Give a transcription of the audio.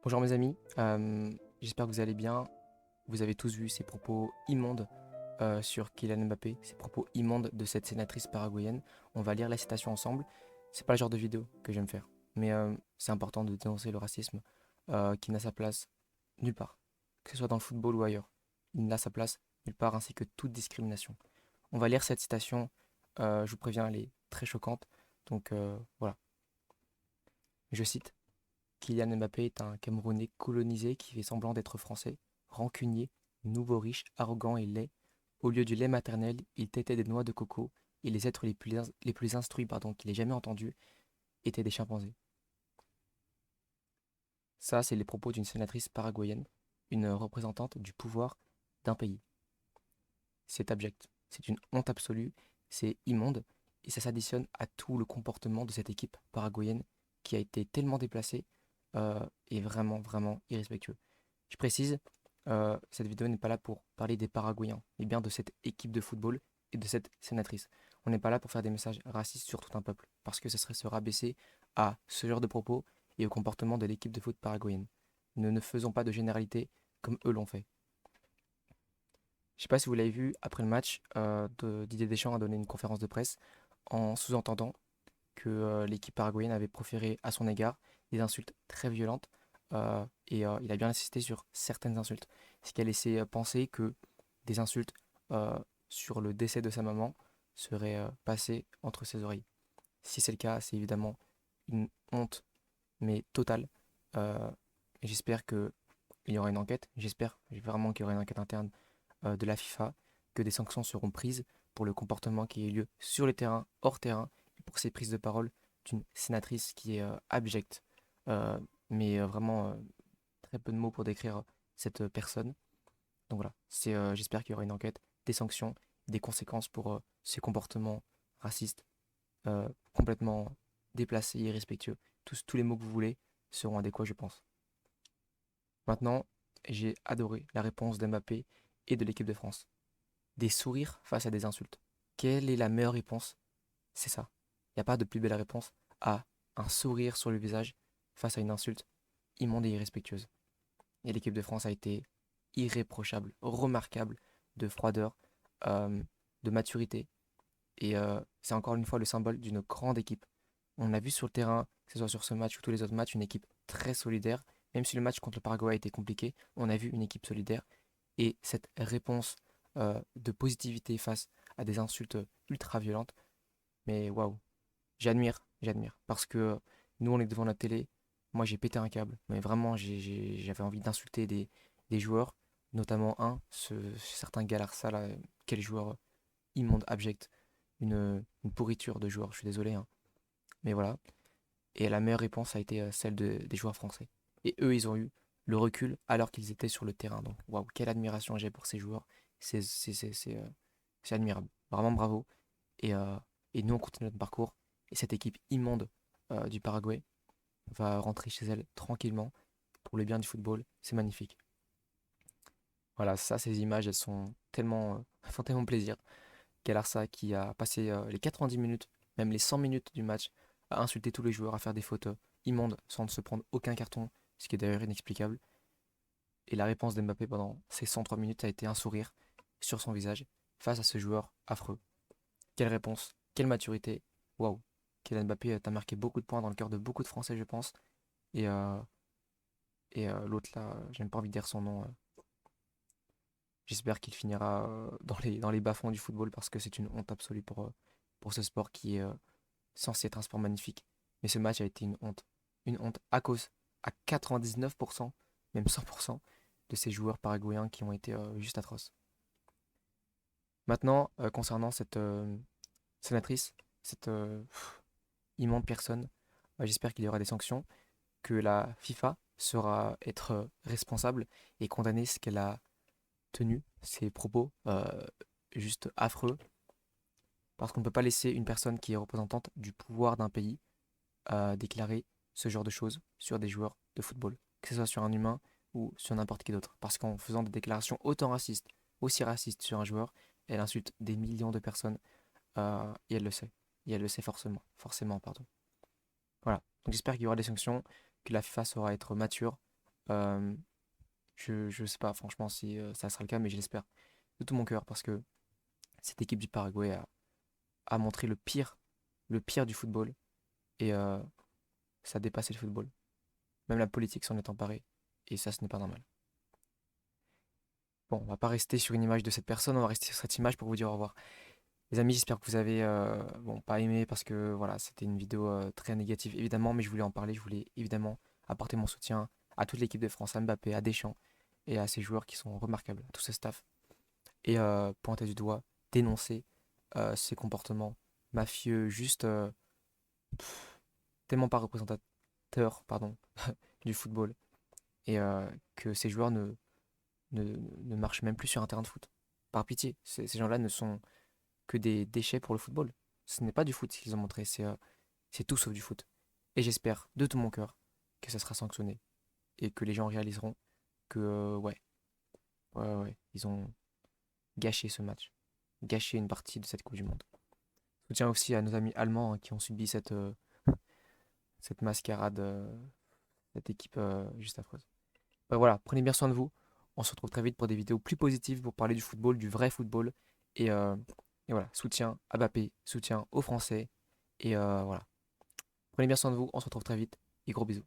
Bonjour mes amis, j'espère que vous allez bien. Vous avez tous vu ces propos immondes sur Kylian Mbappé, ces propos immondes de cette sénatrice paraguayenne. On va lire la citation ensemble. C'est pas le genre de vidéo que j'aime faire, mais c'est important de dénoncer le racisme qui n'a sa place nulle part, que ce soit dans le football ou ailleurs. Il n'a sa place nulle part ainsi que toute discrimination. On va lire cette citation, je vous préviens, elle est très choquante. Donc voilà, je cite. Kylian Mbappé est un Camerounais colonisé qui fait semblant d'être français, rancunier, nouveau riche, arrogant et laid. Au lieu du lait maternel, il tétait des noix de coco et les êtres les plus instruits qu'il ait jamais entendus étaient des chimpanzés. Ça, c'est les propos d'une sénatrice paraguayenne, une représentante du pouvoir d'un pays. C'est abject, c'est une honte absolue, c'est immonde et ça s'additionne à tout le comportement de cette équipe paraguayenne qui a été tellement déplacée et vraiment, vraiment irrespectueux. Je précise, cette vidéo n'est pas là pour parler des Paraguayens, mais bien de cette équipe de football et de cette sénatrice. On n'est pas là pour faire des messages racistes sur tout un peuple, parce que ce serait se rabaisser à ce genre de propos et au comportement de l'équipe de foot paraguayenne. Nous ne faisons pas de généralité comme eux l'ont fait. Je ne sais pas si vous l'avez vu, après le match, Didier Deschamps a donné une conférence de presse en sous-entendant que l'équipe paraguayenne avait proféré à son égard des insultes très violentes et il a bien insisté sur certaines insultes. Ce qui a laissé penser que des insultes euh, sur le décès de sa maman seraient passées entre ses oreilles. Si c'est le cas, c'est évidemment une honte, mais totale. Euh, et j'espère qu'il y aura une enquête, j'espère vraiment qu'il y aura une enquête interne de la FIFA, que des sanctions seront prises pour le comportement qui a eu lieu sur le terrain, hors terrain, et pour ces prises de parole d'une sénatrice qui est abjecte, euh, mais vraiment très peu de mots pour décrire cette personne. Donc voilà, j'espère qu'il y aura une enquête, des sanctions, des conséquences pour ces comportements racistes, complètement déplacés, irrespectueux. Tous les mots que vous voulez seront adéquats, je pense. Maintenant, j'ai adoré la réponse d'Mbappé et de l'équipe de France. Des sourires face à des insultes. Quelle est la meilleure réponse? C'est ça. Il n'y a pas de plus belle réponse à un sourire sur le visage face à une insulte immonde et irrespectueuse. Et l'équipe de France a été irréprochable, remarquable de froideur, euh, de maturité. Et c'est encore une fois le symbole d'une grande équipe. On a vu sur le terrain, que ce soit sur ce match ou tous les autres matchs, une équipe très solidaire. Même si le match contre le Paraguay a été compliqué, on a vu une équipe solidaire. Et cette réponse de positivité face à des insultes ultra violentes, mais waouh, j'admire. Parce que nous, on est devant la télé, moi j'ai pété un câble. Mais vraiment, j'avais envie d'insulter des joueurs, notamment ce certain Galarsa, là, quel joueur immonde, abject, une pourriture de joueur, je suis désolé, hein. Mais voilà. Et la meilleure réponse a été celle des joueurs français. Et eux, ils ont eu le recul alors qu'ils étaient sur le terrain. Donc, waouh, quelle admiration j'ai pour ces joueurs. C'est admirable. Vraiment bravo. Et, euh, et nous, on continue notre parcours. Et cette équipe immonde du Paraguay va rentrer chez elle tranquillement pour le bien du football. C'est magnifique. Voilà, ça, ces images, elles sont tellement, font tellement plaisir. Galarsa qui a passé les 90 minutes, même les 100 minutes du match, à insulter tous les joueurs, à faire des fautes immondes sans ne se prendre aucun carton, ce qui est d'ailleurs inexplicable. Et la réponse d'Mbappé pendant ces 103 minutes a été un sourire sur son visage face à ce joueur affreux. Quelle réponse, quelle maturité, waouh. Kylian Mbappé t'a marqué beaucoup de points dans le cœur de beaucoup de Français, je pense. Et l'autre là, j'ai même pas envie de dire son nom. J'espère qu'il finira dans les bas-fonds du football parce que c'est une honte absolue pour ce sport qui est censé être un sport magnifique. Mais ce match a été une honte. Une honte à cause, à 99%, même 100%, de ces joueurs paraguayens qui ont été juste atroces. Maintenant, concernant cette sénatrice, cette immonde personne, j'espère qu'il y aura des sanctions, que la FIFA sera être responsable et condamner ce qu'elle a tenu, ses propos juste affreux, parce qu'on ne peut pas laisser une personne qui est représentante du pouvoir d'un pays déclarer ce genre de choses sur des joueurs de football, que ce soit sur un humain ou sur n'importe qui d'autre. Parce qu'en faisant des déclarations autant racistes, aussi racistes sur un joueur, elle insulte des millions de personnes et elle le sait. Et elle le sait forcément, pardon. Voilà. Donc j'espère qu'il y aura des sanctions, que la FIFA saura être mature Euh, je sais pas franchement si ça sera le cas, mais je l'espère de tout mon cœur parce que cette équipe du Paraguay a montré le pire du football et ça a dépassé le football. Même la politique s'en est emparée et ça, ce n'est pas normal. Bon, on va pas rester sur une image de cette personne, on va rester sur cette image pour vous dire au revoir. Les amis, j'espère que vous avez bon, pas aimé parce que voilà, c'était une vidéo très négative évidemment, mais je voulais en parler, je voulais évidemment apporter mon soutien à toute l'équipe de France, à Mbappé, à Deschamps et à ces joueurs qui sont remarquables, à tout ce staff. Et pointer du doigt, dénoncer ces comportements mafieux, juste tellement pas représentateur pardon, du football et que ces joueurs ne marchent même plus sur un terrain de foot. Par pitié, ces gens-là ne sont que des déchets pour le football. Ce n'est pas du foot qu'ils ont montré, c'est tout sauf du foot. Et j'espère de tout mon cœur que ça sera sanctionné et que les gens réaliseront que ouais, ils ont gâché ce match, gâché une partie de cette Coupe du Monde. Soutien aussi à nos amis allemands qui ont subi cette mascarade, cette équipe juste affreuse. Voilà, prenez bien soin de vous. On se retrouve très vite pour des vidéos plus positives pour parler du football, du vrai football. Et, euh, et voilà, soutien à Mbappé, soutien aux Français. Et voilà. Prenez bien soin de vous, on se retrouve très vite et gros bisous.